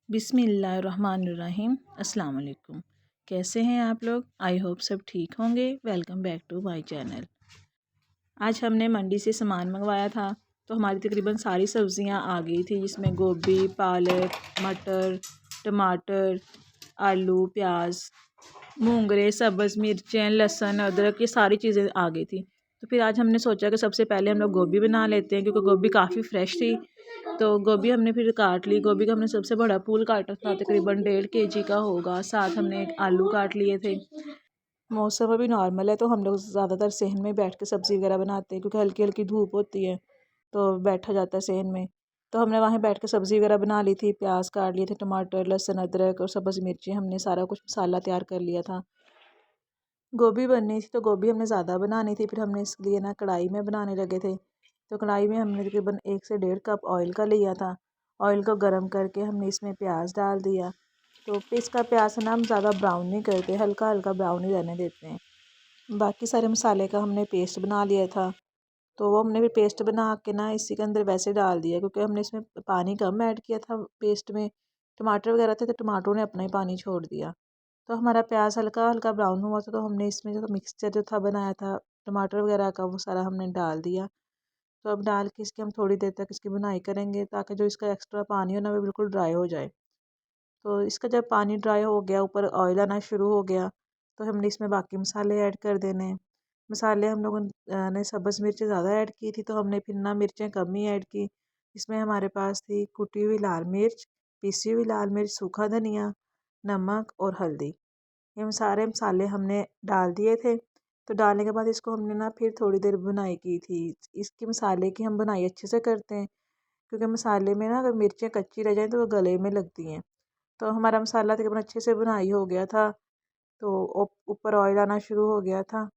बिस्मिल्लाहिर्रहमानिर्रहीम। अस्सलाम वालेकुम। कैसे हैं आप लोग? आई होप सब ठीक होंगे। Welcome back to my channel. आज हमने मंडी से सामान मंगवाया था तो हमारी तकरीबन सारी सब्ज़ियां आ गई थी, जिसमें गोभी, पालक, मटर, टमाटर, आलू, प्याज, मूंगरे, सब्ज़ मिर्चें, लहसुन, अदरक, ये सारी चीज़ें आ गई थी। तो फिर आज हमने सोचा कि सबसे पहले हम लोग गोभी बना लेते हैं, क्योंकि गोभी काफ़ी फ्रेश थी। तो गोभी हमने फिर काट ली। गोभी का हमने सबसे बड़ा फूल काटा था, तकरीबन 1.5 kg का होगा। साथ हमने एक आलू काट लिए थे। मौसम अभी नॉर्मल है तो हम लोग ज़्यादातर सहन में बैठ के सब्ज़ी वगैरह बनाते हैं, क्योंकि हल्की हल्की धूप होती है तो बैठा जाता है सहन में। तो हमने वहाँ बैठ के सब्ज़ी वगैरह बना ली थी। प्याज काट लिए थे, टमाटर, लहसुन, अदरक और सब्ज़ मिर्ची, हमने सारा कुछ मसाला तैयार कर लिया था। गोभी बननी थी तो गोभी हमने ज़्यादा बनानी थी, फिर हमने इसलिए ना कढ़ाई में बनाने लगे थे। तो कढ़ाई में हमने तकरीबन 1 से 1.5 कप ऑयल का लिया था। ऑयल को गर्म करके हमने इसमें प्याज डाल दिया। तो इसका प्याज ना हम ज़्यादा ब्राउन नहीं करते, हल्का हल्का ब्राउन ही रहने देते हैं। बाकी सारे मसाले का हमने पेस्ट बना लिया था। तो वो हमने भी पेस्ट बना के ना इसी के अंदर वैसे डाल दिया, क्योंकि हमने इसमें पानी कम ऐड किया था पेस्ट में। टमाटर वगैरह थे तो टमाटरों ने अपना ही पानी छोड़ दिया। तो हमारा प्याज हल्का हल्का ब्राउन हुआ था, तो हमने इसमें जो मिक्सचर जो था बनाया था टमाटर वगैरह का, वो सारा हमने डाल दिया। तो अब डाल के इसकी हम थोड़ी देर तक इसकी बुनाई करेंगे, ताकि जो इसका एक्स्ट्रा पानी हो ना वो बिल्कुल ड्राई हो जाए। तो इसका जब पानी ड्राई हो गया, ऊपर ऑयल आना शुरू हो गया, तो हमने इसमें बाकी मसाले ऐड कर देने। मसाले हम लोगों ने सब्ज़ मिर्च ज़्यादा ऐड की थी, तो हमने फिर ना मिर्चें कम ही ऐड की। इसमें हमारे पास थी कुटी हुई लाल मिर्च, पीसी हुई लाल मिर्च, सूखा धनिया, नमक और हल्दी। ये सारे मसाले हमने डाल दिए थे। तो डालने के बाद इसको हमने ना फिर थोड़ी देर बुनाई की थी। इसकी मसाले की हम बुनाई अच्छे से करते हैं, क्योंकि मसाले में ना अगर मिर्चें कच्ची रह जाएं तो वो गले में लगती हैं। तो हमारा मसाला तकरीबन अच्छे से बुनाई हो गया था। तो ऊपर ऑयल आना शुरू हो गया था।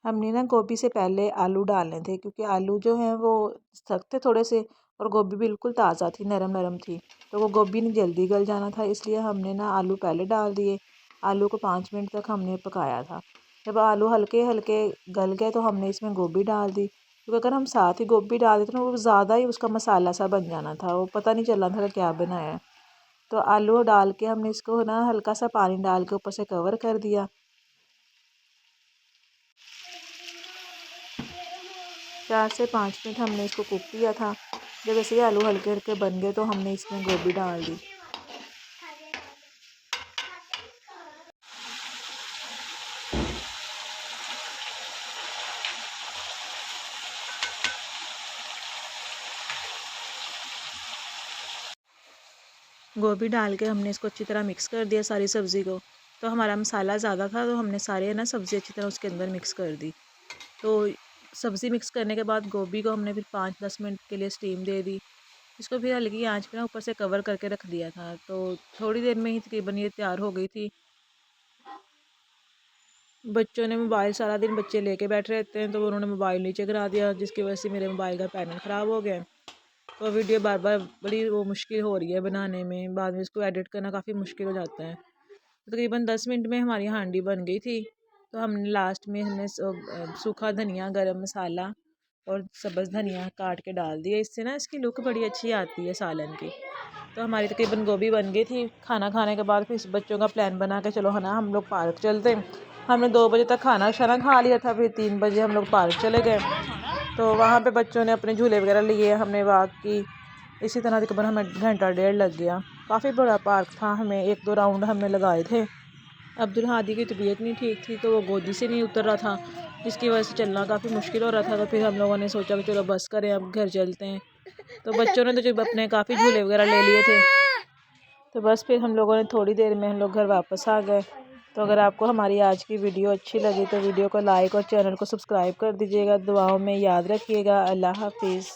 हमने ना गोभी से पहले आलू डालने थे, क्योंकि आलू जो हैं वो सख्त थे थोड़े से, और गोभी बिल्कुल ताज़ा थी, नरम नरम थी। तो वो गोभी नहीं जल्दी गल जाना था, इसलिए हमने ना आलू पहले डाल दिए। आलू को 5 मिनट तक हमने पकाया था। जब आलू हल्के हल्के गल गए तो हमने इसमें गोभी डाल दी, क्योंकि अगर हम साथ ही गोभी डाल देते ना वो ज़्यादा ही उसका मसाला सा बन जाना था, वो पता नहीं चल रहा था कि क्या बनाया है। तो आलू डाल के हमने इसको ना हल्का सा पानी डाल के ऊपर से कवर कर दिया। 4 से 5 मिनट हमने इसको कुक किया था। जब ऐसे ही आलू हल्के हल्के बन गए तो हमने इसमें गोभी डाल दी। गोभी डाल के हमने इसको अच्छी तरह मिक्स कर दिया सारी सब्ज़ी को। तो हमारा मसाला ज़्यादा था, तो हमने सारे ना सब्ज़ी अच्छी तरह उसके अंदर मिक्स कर दी। तो सब्ज़ी मिक्स करने के बाद गोभी को हमने फिर 5-10 मिनट के लिए स्टीम दे दी। इसको फिर हल्की आंच पे ना ऊपर से कवर करके रख दिया था। तो थोड़ी देर में ही तकरीबन ये तैयार हो गई थी। बच्चों ने मोबाइल सारा दिन बच्चे लेके बैठे रहते हैं, तो उन्होंने मोबाइल नीचे गिरा दिया, जिसकी वजह से मेरे मोबाइल का पैनल ख़राब हो गया। तो वीडियो बार बार बड़ी वो मुश्किल हो रही है बनाने में, बाद में इसको एडिट करना काफ़ी मुश्किल हो जाता है। तो तकरीबन 10 मिनट में हमारी हांडी बन गई थी। तो हमने लास्ट में हमने सूखा धनिया, गरम मसाला और सब्ज़ धनिया काट के डाल दिया। इससे ना इसकी लुक बड़ी अच्छी आती है सालन की। तो हमारी तकरीबन गोभी बन गई थी। खाना खाने के बाद फिर बच्चों का प्लान बना के चलो है ना हम लोग पार्क चलते हैं। हमने 2 बजे तक खाना शाना खा लिया था, फिर 3 बजे हम लोग पार्क चले गए। तो वहाँ पे बच्चों ने अपने झूले वगैरह लिए, हमने वॉक की। इसी तरह तकरीबन हमें घंटा डेढ़ लग गया। काफ़ी बड़ा पार्क था, हमें 1-2 राउंड हमने लगाए थे। अब्दुल हादी की तबीयत नहीं ठीक थी, तो वो गोदी से नहीं उतर रहा था, जिसकी वजह से चलना काफ़ी मुश्किल हो रहा था। तो फिर हम लोगों ने सोचा कि चलो बस करें, अब घर चलते हैं। तो बच्चों ने तो जब अपने काफ़ी झूले वगैरह ले लिए थे, तो बस फिर हम लोगों ने थोड़ी देर में हम लोग घर वापस आ गए। तो अगर आपको हमारी आज की वीडियो अच्छी लगी तो वीडियो को लाइक और चैनल को सब्सक्राइब कर दीजिएगा। दुआओं में याद रखिएगा। अल्लाह हाफिज़।